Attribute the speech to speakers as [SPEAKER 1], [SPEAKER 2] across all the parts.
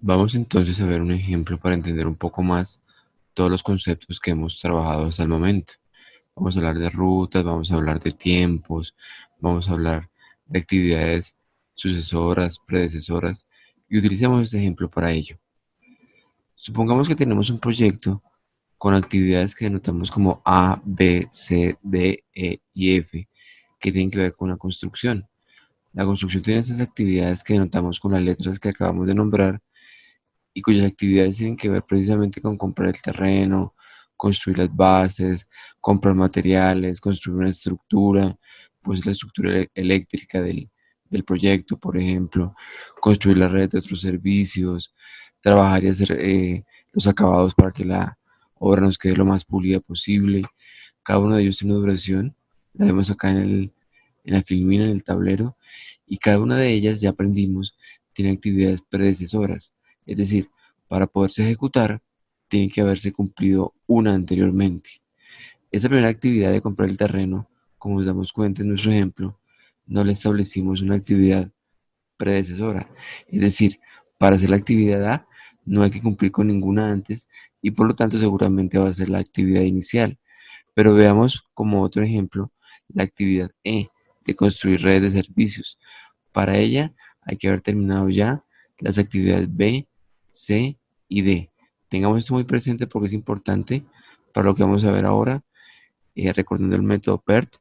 [SPEAKER 1] Vamos entonces a ver un ejemplo para entender un poco más todos los conceptos que hemos trabajado hasta el momento. Vamos a hablar de rutas, vamos a hablar de tiempos, vamos a hablar de actividades sucesoras, predecesoras y utilicemos este ejemplo para ello. Supongamos que tenemos un proyecto con actividades que denotamos como A, B, C, D, E y F que tienen que ver con la construcción. La construcción tiene esas actividades que denotamos con las letras que acabamos de nombrar y cuyas actividades tienen que ver precisamente con comprar el terreno, construir las bases, comprar materiales, construir una estructura, pues la estructura eléctrica del proyecto, por ejemplo, construir la red de otros servicios, trabajar y hacer los acabados para que la obra nos quede lo más pulida posible. Cada uno de ellos tiene una duración, la vemos acá en la filmina, en el tablero, y cada una de ellas, ya aprendimos, tiene actividades predecesoras. Es decir, para poderse ejecutar, tiene que haberse cumplido una anteriormente. Esta primera actividad de comprar el terreno, como nos damos cuenta en nuestro ejemplo, no le establecimos una actividad predecesora. Es decir, para hacer la actividad A, no hay que cumplir con ninguna antes y por lo tanto seguramente va a ser la actividad inicial. Pero veamos como otro ejemplo la actividad E de construir redes de servicios. Para ella hay que haber terminado ya las actividades B, C y D. Tengamos esto muy presente porque es importante para lo que vamos a ver ahora, recordando el método PERT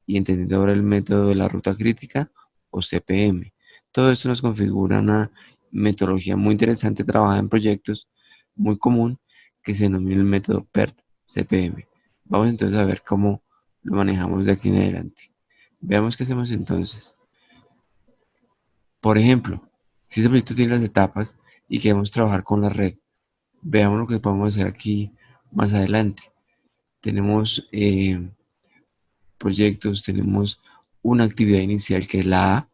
[SPEAKER 1] y entendiendo ahora el método de la ruta crítica o CPM. Todo esto nos configura una metodología muy interesante trabajada en proyectos, muy común, que se denomina el método PERT-CPM. Vamos entonces a ver cómo lo manejamos de aquí en adelante. Veamos qué hacemos entonces. Por ejemplo, si este proyecto tiene las etapas y queremos trabajar con la red, veamos lo que podemos hacer aquí más adelante. Tenemos proyectos, tenemos una actividad inicial que es la A,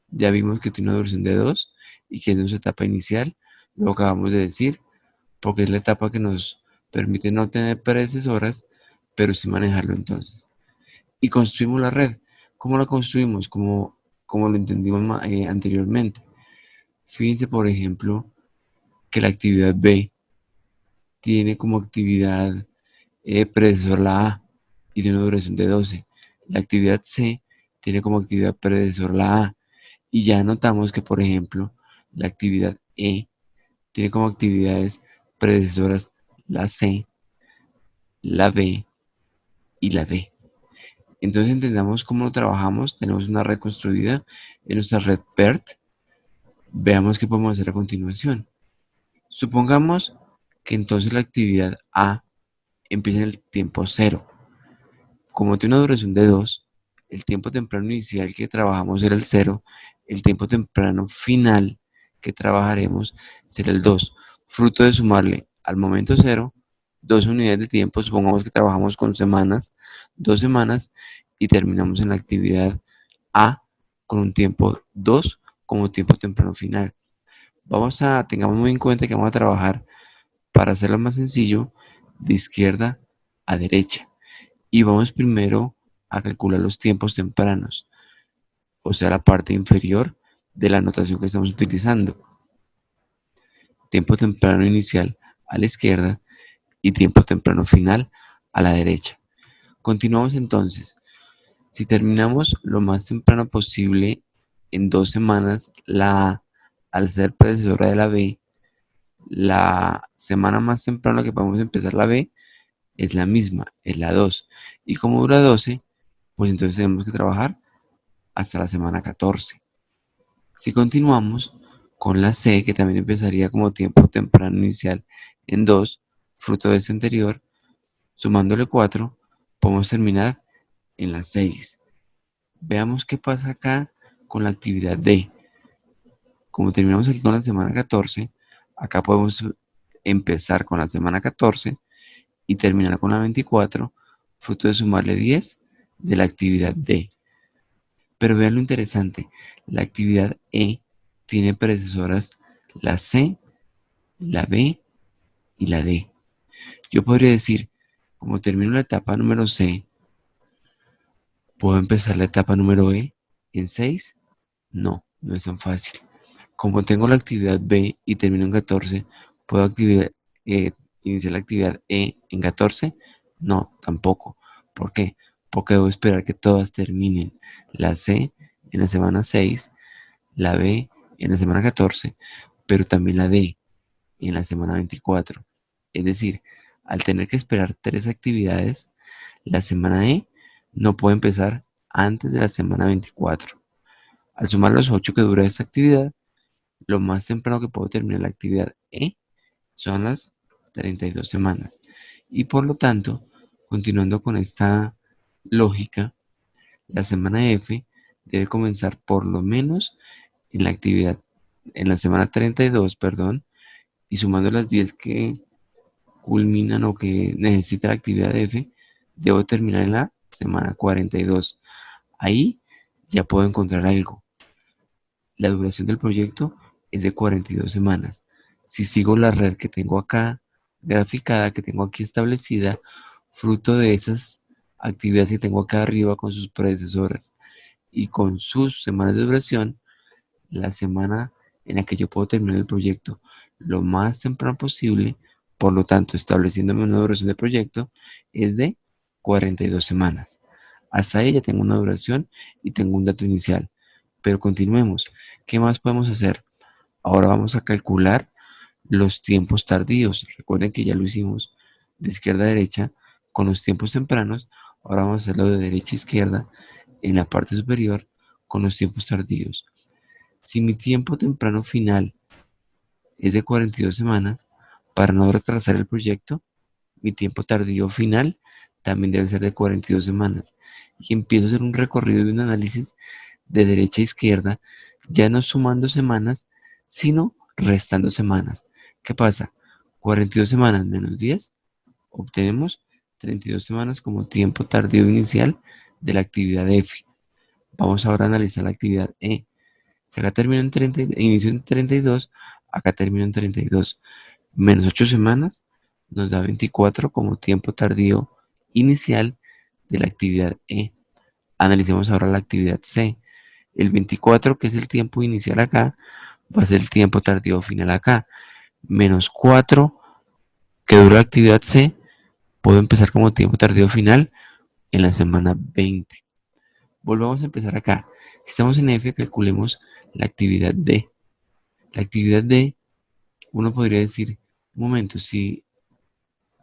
[SPEAKER 1] ya vimos que tiene una duración de 2 y que es nuestra etapa inicial, lo acabamos de decir, porque es la etapa que nos permite no tener predecesoras, pero sí manejarlo entonces. Y construimos la red. ¿Cómo la construimos? Como lo entendimos anteriormente. Fíjense, por ejemplo, que la actividad B tiene como actividad predecesor la A y tiene una duración de 12. La actividad C tiene como actividad predecesor la A. Y ya notamos que, por ejemplo, la actividad E tiene como actividades predecesoras la C, la B y la D. Entonces entendamos cómo lo trabajamos. Tenemos una red construida en nuestra red PERT. Veamos qué podemos hacer a continuación. Supongamos que entonces la actividad A empieza en el tiempo 0. Como tiene una duración de 2, el tiempo temprano inicial que trabajamos era el 0, el tiempo temprano final que trabajaremos será el 2, fruto de sumarle al momento 0 2 unidades de tiempo, supongamos que trabajamos con semanas, 2 semanas y terminamos en la actividad A con un tiempo 2 como tiempo temprano final. Tengamos muy en cuenta que vamos a trabajar, para hacerlo más sencillo, de izquierda a derecha. Y vamos primero a calcular los tiempos tempranos, o sea, la parte inferior de la notación que estamos utilizando. Tiempo temprano inicial a la izquierda y tiempo temprano final a la derecha. Continuamos entonces. Si terminamos lo más temprano posible en 2 semanas, la A, al ser predecesora de la B, la semana más temprana que podemos empezar la B es la misma, es la 2. Y como dura 12, pues entonces tenemos que trabajar hasta la semana 14. Si continuamos con la C, que también empezaría como tiempo temprano inicial en 2, fruto de este anterior, sumándole 4, podemos terminar en la 6. Veamos qué pasa acá con la actividad D. Como terminamos aquí con la semana 14, acá podemos empezar con la semana 14 y terminar con la 24, fruto de sumarle 10 de la actividad D. Pero vean lo interesante, la actividad E tiene predecesoras la C, la B y la D. Yo podría decir, como termino la etapa número C, ¿puedo empezar la etapa número E en 6? No, no es tan fácil. Como tengo la actividad B y termino en 14, ¿puedo eh, iniciar la actividad E en 14? No, tampoco. ¿Por qué? Porque debo esperar que todas terminen. La C en la semana 6, la B en la semana 14, pero también la D en la semana 24. Es decir, al tener que esperar 3 actividades, la semana E no puede empezar antes de la semana 24. Al sumar los 8 que dura esta actividad, lo más temprano que puedo terminar la actividad E son las 32 semanas. Y por lo tanto, continuando con esta lógica, la semana F debe comenzar por lo menos en la actividad, en la semana 32, perdón, y sumando las 10 que culminan o que necesita la actividad F, debo terminar en la semana 42. Ahí ya puedo encontrar algo. La duración del proyecto es de 42 semanas. Si sigo la red que tengo acá graficada, que tengo aquí establecida, fruto de esas actividades que tengo acá arriba con sus predecesoras y con sus semanas de duración, la semana en la que yo puedo terminar el proyecto lo más temprano posible, por lo tanto, estableciéndome una duración de proyecto, es de 42 semanas. Hasta ahí ya tengo una duración y tengo un dato inicial. Pero continuemos. ¿Qué más podemos hacer? Ahora vamos a calcular los tiempos tardíos. Recuerden que ya lo hicimos de izquierda a derecha con los tiempos tempranos. Ahora vamos a hacerlo de derecha a izquierda en la parte superior con los tiempos tardíos. Si mi tiempo temprano final es de 42 semanas, para no retrasar el proyecto, mi tiempo tardío final también debe ser de 42 semanas. Y empiezo a hacer un recorrido y un análisis de derecha a izquierda, ya no sumando semanas, sino restando semanas. ¿Qué pasa? 42 semanas menos 10, obtenemos 32 semanas como tiempo tardío inicial de la actividad F. Vamos ahora a analizar la actividad E. Si acá termino en 30, inicio en 32, acá termino en 32. Menos 8 semanas nos da 24 como tiempo tardío inicial de la actividad E. Analicemos ahora la actividad C. El 24, que es el tiempo inicial acá, va a ser el tiempo tardío final acá. Menos 4, que dura la actividad C, puedo empezar como tiempo tardío final en la semana 20. Volvamos a empezar acá. Si estamos en F, calculemos la actividad D. La actividad D, uno podría decir, un momento, si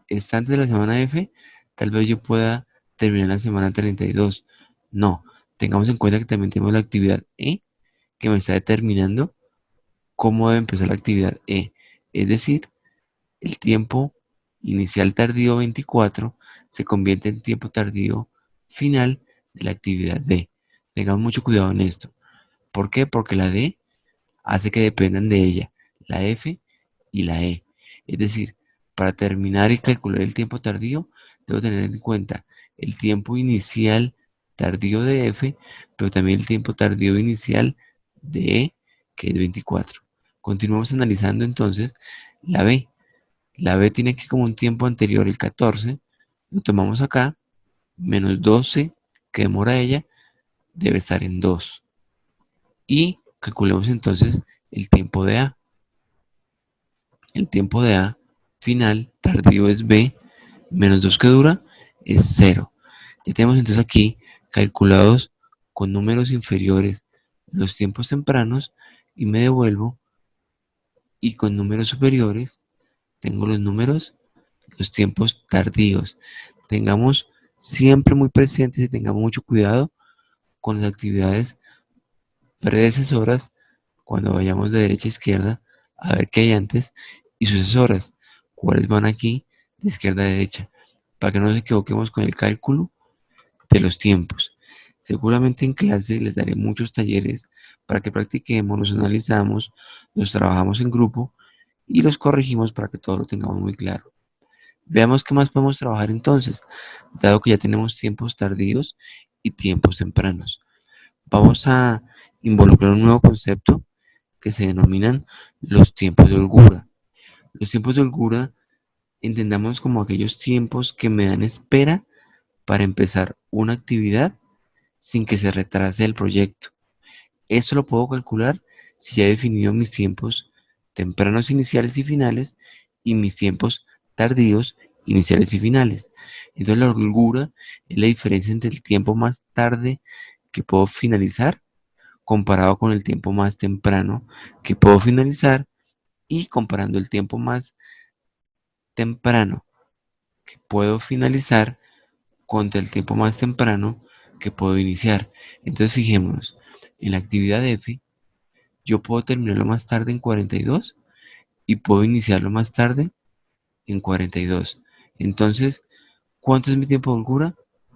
[SPEAKER 1] está antes de la semana F, tal vez yo pueda terminar la semana 32. No, tengamos en cuenta que también tenemos la actividad E, que me está determinando cómo debe empezar la actividad E. Es decir, el tiempo inicial tardío 24 se convierte en tiempo tardío final de la actividad D. Tengamos mucho cuidado en esto. ¿Por qué? Porque la D hace que dependan de ella la F y la E. Es decir, para terminar y calcular el tiempo tardío, debo tener en cuenta el tiempo inicial tardío de F, pero también el tiempo tardío inicial de E, que es 24. Continuamos analizando entonces la B. La B tiene aquí como un tiempo anterior, el 14, lo tomamos acá, menos 12 que demora ella, debe estar en 2. Y calculemos entonces el tiempo de A. El tiempo de A final tardío es B, menos 2 que dura es 0. Ya tenemos entonces aquí calculados con números inferiores los tiempos tempranos y me devuelvo, y con números superiores tengo los tiempos tardíos. Tengamos siempre muy presentes y tengamos mucho cuidado con las actividades predecesoras cuando vayamos de derecha a izquierda a ver qué hay antes, y sucesoras, cuáles van aquí de izquierda a derecha, para que no nos equivoquemos con el cálculo de los tiempos. Seguramente en clase les daré muchos talleres para que practiquemos, los analizamos, los trabajamos en grupo y los corregimos para que todo lo tengamos muy claro. Veamos qué más podemos trabajar entonces, dado que ya tenemos tiempos tardíos y tiempos tempranos. Vamos a involucrar un nuevo concepto que se denominan los tiempos de holgura. Los tiempos de holgura entendamos como aquellos tiempos que me dan espera para empezar una actividad sin que se retrase el proyecto. Esto lo puedo calcular si ya he definido mis tiempos tempranos iniciales y finales y mis tiempos tardíos iniciales y finales. Entonces la holgura es la diferencia entre el tiempo más tarde que puedo finalizar comparado con el tiempo más temprano que puedo finalizar y comparando el tiempo más temprano que puedo finalizar contra el tiempo más temprano que puedo iniciar. Entonces fijémonos, en la actividad F yo puedo terminarlo más tarde en 42 y puedo iniciarlo más tarde en 42. Entonces, ¿cuánto es mi tiempo de holgura?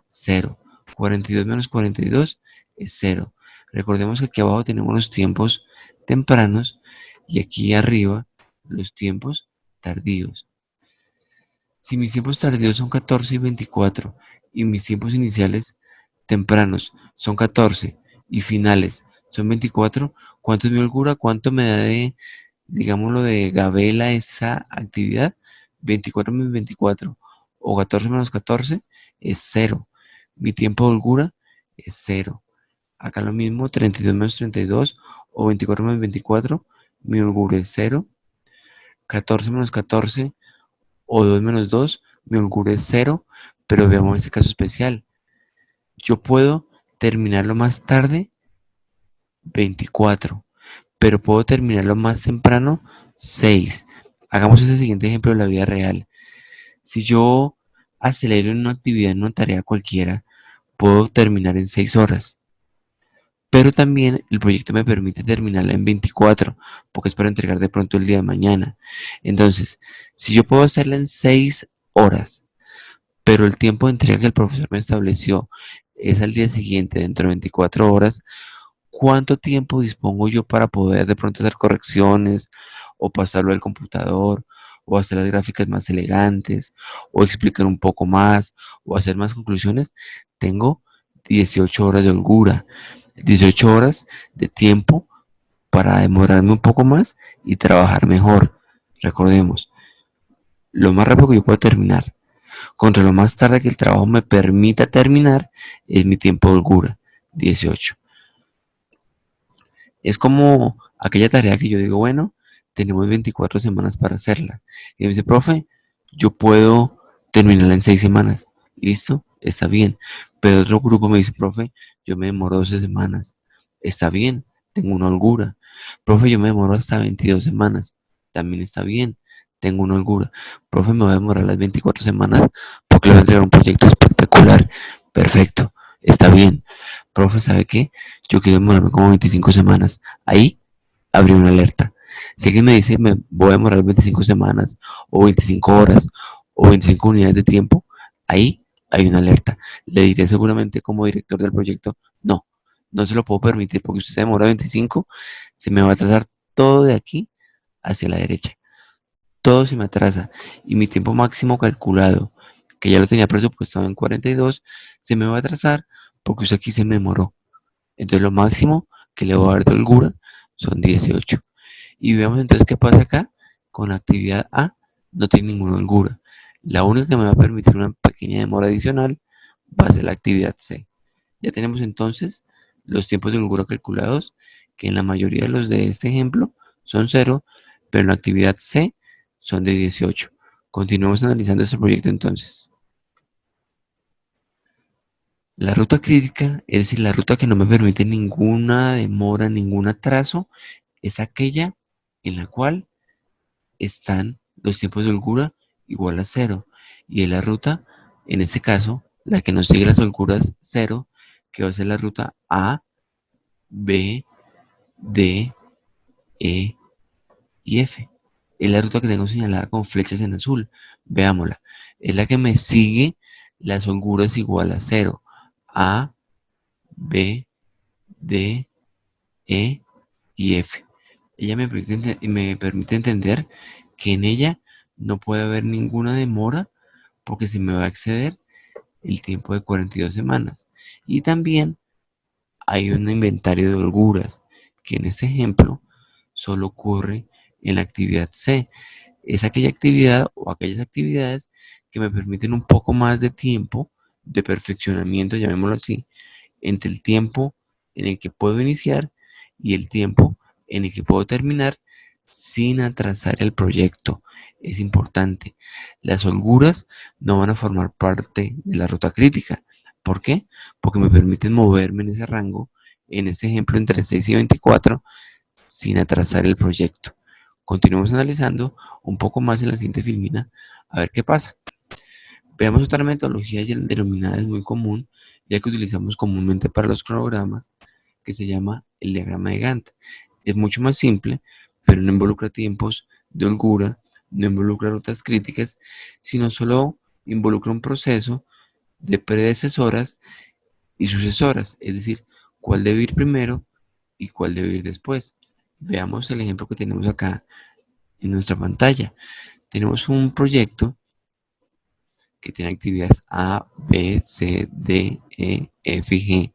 [SPEAKER 1] 0. 42 menos 42 es 0. Recordemos que aquí abajo tenemos los tiempos tempranos y aquí arriba los tiempos tardíos. Si mis tiempos tardíos son 14 y 24 y mis tiempos iniciales tempranos son 14 y finales son 24, ¿cuánto es mi holgura? ¿Cuánto me da de, digámoslo, de gabela esa actividad? 24 menos 24 o 14 menos 14 es 0. Mi tiempo de holgura es 0. Acá lo mismo, 32 menos 32 o 24 menos 24, mi holgura es 0. 14 menos 14 o 2 menos 2, mi holgura es 0, pero veamos este caso especial. Yo puedo terminarlo más tarde, 24, pero puedo terminarlo más temprano, 6. Hagamos ese siguiente ejemplo de la vida real. Si yo acelero en una actividad, en una tarea cualquiera, puedo terminar en 6 horas. Pero también el proyecto me permite terminarla en 24, porque es para entregar de pronto el día de mañana. Entonces, si yo puedo hacerla en 6 horas, pero el tiempo de entrega que el profesor me estableció es al día siguiente, dentro de 24 horas, ¿cuánto tiempo dispongo yo para poder de pronto hacer correcciones o pasarlo al computador o hacer las gráficas más elegantes o explicar un poco más o hacer más conclusiones? Tengo 18 horas de holgura, 18 horas de tiempo para demorarme un poco más y trabajar mejor. Recordemos, lo más rápido que yo puedo terminar contra lo más tarde que el trabajo me permita terminar es mi tiempo de holgura, 18. Es como aquella tarea que yo digo, bueno, tenemos 24 semanas para hacerla. Y me dice, profe, yo puedo terminarla en 6 semanas. ¿Listo? Está bien. Pero otro grupo me dice, profe, yo me demoro 12 semanas. Está bien, tengo una holgura. Profe, yo me demoro hasta 22 semanas. También está bien, tengo una holgura. Profe, me voy a demorar las 24 semanas porque le voy a entregar un proyecto espectacular. Perfecto, está bien. Profe, ¿sabe qué? Yo quiero demorarme como 25 semanas. Ahí abrí una alerta. Si alguien me dice me voy a demorar 25 semanas o 25 horas o 25 unidades de tiempo, ahí hay una alerta. Le diré seguramente como director del proyecto, no, no se lo puedo permitir porque si usted se demora 25, se me va a atrasar todo de aquí hacia la derecha. Todo se me atrasa y mi tiempo máximo calculado, que ya lo tenía presupuestado en 42, se me va a atrasar porque usted aquí se me demoró. Entonces lo máximo que le voy a dar de holgura son 18. Y veamos entonces qué pasa acá. Con la actividad A no tiene ninguna holgura. La única que me va a permitir una pequeña demora adicional va a ser la actividad C. Ya tenemos entonces los tiempos de holgura calculados, que en la mayoría de los de este ejemplo son 0, pero en la actividad C son de 18. Continuamos analizando este proyecto entonces. La ruta crítica, es decir, la ruta que no me permite ninguna demora, ningún atraso, es aquella en la cual están los tiempos de holgura igual a 0. Y es la ruta, en este caso, la que nos sigue las holguras 0, que va a ser la ruta A, B, D, E y F. Es la ruta que tengo señalada con flechas en azul. Veámosla. Es la que me sigue las holguras igual a 0. A, B, D, E y F. Ella me permite entender que en ella no puede haber ninguna demora porque se me va a exceder el tiempo de 42 semanas. Y también hay un inventario de holguras que en este ejemplo solo ocurre en la actividad C. Es aquella actividad o aquellas actividades que me permiten un poco más de tiempo de perfeccionamiento, llamémoslo así, entre el tiempo en el que puedo iniciar y el tiempo en el que puedo terminar sin atrasar el proyecto. Es importante. Las holguras no van a formar parte de la ruta crítica. ¿Por qué? Porque me permiten moverme en ese rango, en este ejemplo entre 6 y 24, sin atrasar el proyecto. Continuamos analizando un poco más en la siguiente filmina a ver qué pasa. Veamos otra metodología denominada es muy común, ya que utilizamos comúnmente para los cronogramas, que se llama el diagrama de Gantt. Es mucho más simple, pero no involucra tiempos de holgura, no involucra rutas críticas, sino solo involucra un proceso de predecesoras y sucesoras, es decir, cuál debe ir primero y cuál debe ir después. Veamos el ejemplo que tenemos acá en nuestra pantalla. Tenemos un proyecto que tiene actividades A, B, C, D, E, F y G.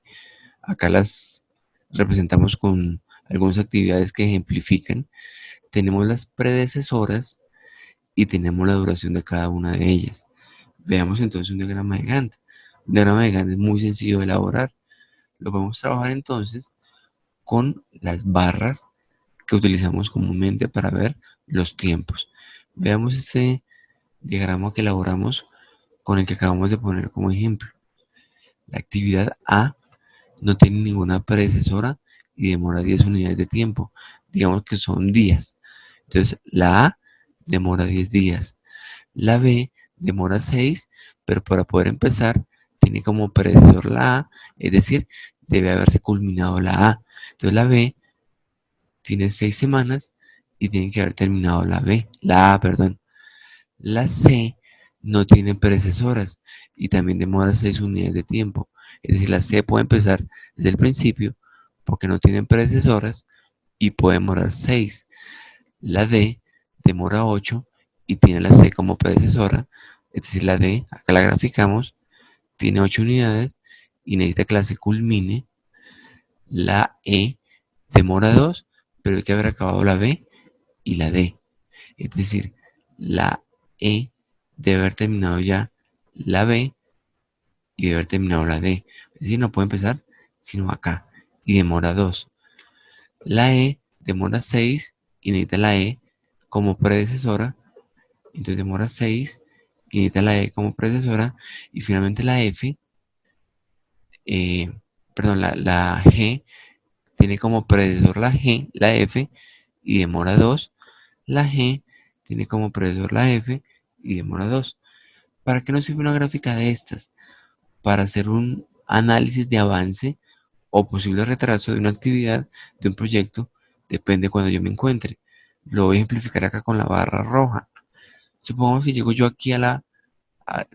[SPEAKER 1] Acá las representamos con algunas actividades que ejemplifican. Tenemos las predecesoras y tenemos la duración de cada una de ellas. Veamos entonces un diagrama de Gantt. Un diagrama de Gantt es muy sencillo de elaborar. Lo podemos trabajar entonces con las barras que utilizamos comúnmente para ver los tiempos. Veamos este diagrama que elaboramos con el que acabamos de poner como ejemplo. La actividad A no tiene ninguna predecesora y demora 10 unidades de tiempo. Digamos que son días. Entonces, la A demora 10 días. La B demora 6, pero para poder empezar, tiene como predecesor la A, es decir, debe haberse culminado la A. Entonces, la B tiene 6 semanas y tiene que haber terminado la A, perdón. La C no tiene predecesoras y también demora 6 unidades de tiempo. Es decir, la C puede empezar desde el principio porque no tienen predecesoras y puede demorar 6. La D demora 8 y tiene la C como predecesora. Es decir, la D, acá la graficamos, tiene 8 unidades y necesita que la C culmine. La E demora 2, pero hay que haber acabado la B y la D. Es decir, la E debe haber terminado ya la B y debe haber terminado la D. Es decir, no puede empezar sino acá y demora 2. La E demora 6 y necesita la E como predecesora. Entonces demora 6 y necesita la E como predecesora. Y finalmente la F, perdón, la G tiene como predecesor la G, la F y demora 2. La G tiene como predecesor la F y demora 2. ¿Para qué nos sirve una gráfica de estas? Para hacer un análisis de avance o posible retraso de una actividad, de un proyecto, depende de cuando yo me encuentre. Lo voy a ejemplificar acá con la barra roja. Supongamos que llego yo aquí a la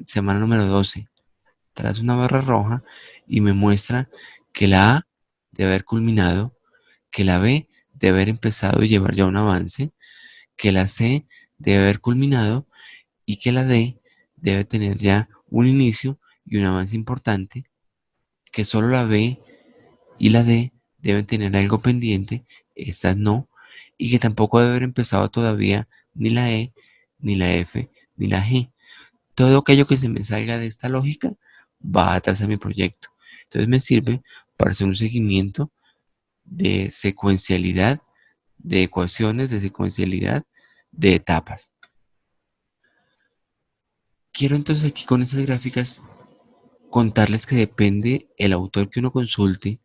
[SPEAKER 1] semana número 12. Tras una barra roja y me muestra que la A debe haber culminado, que la B debe haber empezado y llevar ya un avance, que la C debe haber culminado y que la D debe tener ya un inicio y un avance importante, que solo la B y la D deben tener algo pendiente, estas no, y que tampoco debe haber empezado todavía ni la E, ni la F, ni la G. Todo aquello que se me salga de esta lógica va atrás de mi proyecto. Entonces me sirve para hacer un seguimiento de secuencialidad, de ecuaciones, de secuencialidad, de etapas. Quiero entonces aquí con estas gráficas contarles que depende el autor que uno consulte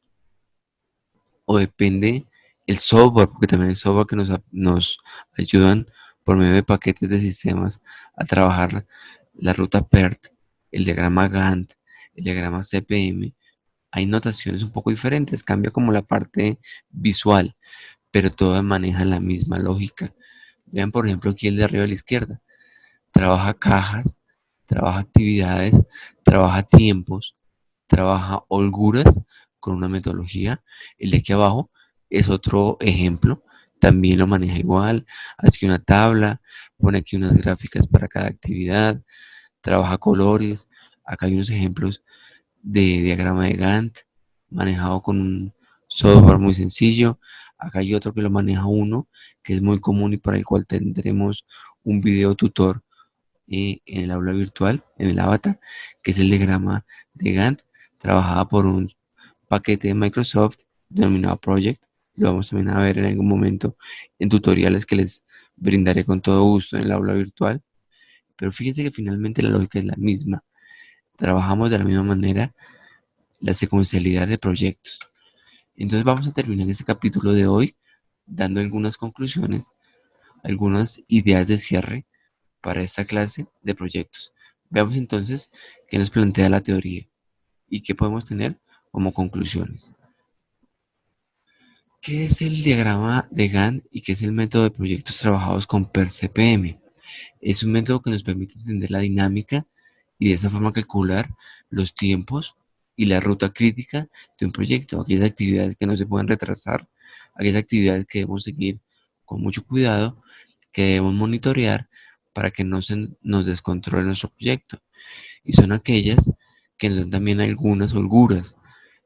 [SPEAKER 1] o depende el software, porque también hay software que nos ayudan por medio de paquetes de sistemas a trabajar la ruta PERT, el diagrama Gantt, el diagrama CPM. Hay notaciones un poco diferentes, cambia como la parte visual, pero todas manejan la misma lógica. Vean, por ejemplo, aquí el de arriba a la izquierda. Trabaja cajas, trabaja actividades, trabaja tiempos, trabaja holguras con una metodología. El de aquí abajo es otro ejemplo, también lo maneja igual, hace una tabla, pone aquí unas gráficas para cada actividad, trabaja colores. Acá hay unos ejemplos de diagrama de Gantt manejado con un software muy sencillo. Acá hay otro que lo maneja uno, que es muy común y para el cual tendremos un video tutor en el aula virtual, en el avatar, que es el diagrama de Gantt, trabajada por un paquete de Microsoft denominado Project. lo vamos también a ver en algún momento en tutoriales que les brindaré con todo gusto en el aula virtual. Pero fíjense que finalmente la lógica es la misma. Trabajamos de la misma manera la secuencialidad de proyectos. Entonces vamos a terminar este capítulo de hoy dando algunas conclusiones, algunas ideas de cierre para esta clase de proyectos. Veamos entonces qué nos plantea la teoría y qué podemos tener como conclusiones. ¿Qué es el diagrama de Gantt y qué es el método de proyectos trabajados con PER-CPM? Es un método que nos permite entender la dinámica y de esa forma calcular los tiempos y la ruta crítica de un proyecto, aquellas actividades que no se pueden retrasar, aquellas actividades que debemos seguir con mucho cuidado, que debemos monitorear para que no se nos descontrole nuestro proyecto. Y son aquellas que nos dan también algunas holguras,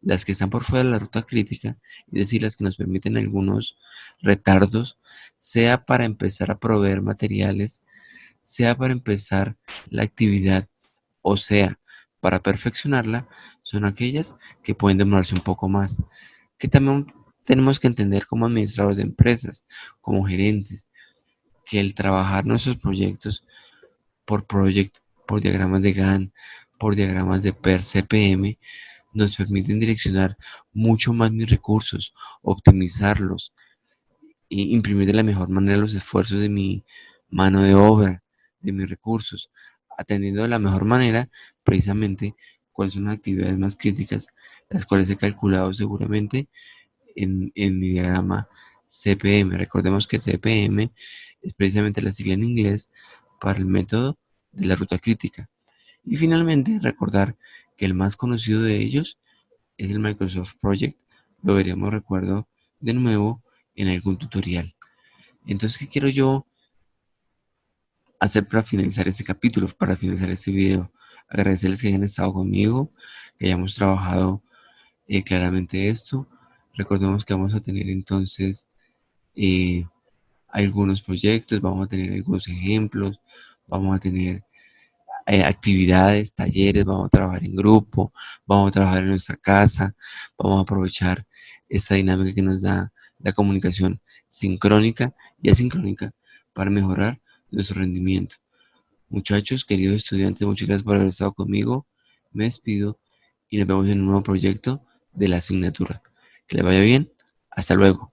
[SPEAKER 1] las que están por fuera de la ruta crítica, es decir, las que nos permiten algunos retardos, sea para empezar a proveer materiales, sea para empezar la actividad o sea para perfeccionarla, son aquellas que pueden demorarse un poco más, que también tenemos que entender como administradores de empresas, como gerentes, que el trabajar nuestros proyectos por proyecto, por diagramas de Gantt, por diagramas de PER-CPM, nos permiten direccionar mucho más mis recursos, optimizarlos e imprimir de la mejor manera los esfuerzos de mi mano de obra, de mis recursos, atendiendo de la mejor manera precisamente cuáles son las actividades más críticas, las cuales he calculado seguramente en mi diagrama CPM. Recordemos que CPM es precisamente la sigla en inglés para el método de la ruta crítica. Y finalmente, recordar que el más conocido de ellos es el Microsoft Project. Lo veríamos, recuerdo, de nuevo en algún tutorial. Entonces, ¿qué quiero yo hacer para finalizar este capítulo, para finalizar este video? Agradecerles que hayan estado conmigo, que hayamos trabajado claramente esto. Recordemos que vamos a tener entonces eh, algunos proyectos, vamos a tener algunos ejemplos, vamos a tener actividades, talleres, vamos a trabajar en grupo, vamos a trabajar en nuestra casa, vamos a aprovechar esta dinámica que nos da la comunicación sincrónica y asincrónica para mejorar nuestro rendimiento. Muchachos, queridos estudiantes, muchas gracias por haber estado conmigo. Me despido y nos vemos en un nuevo proyecto de la asignatura. Que les vaya bien. Hasta luego.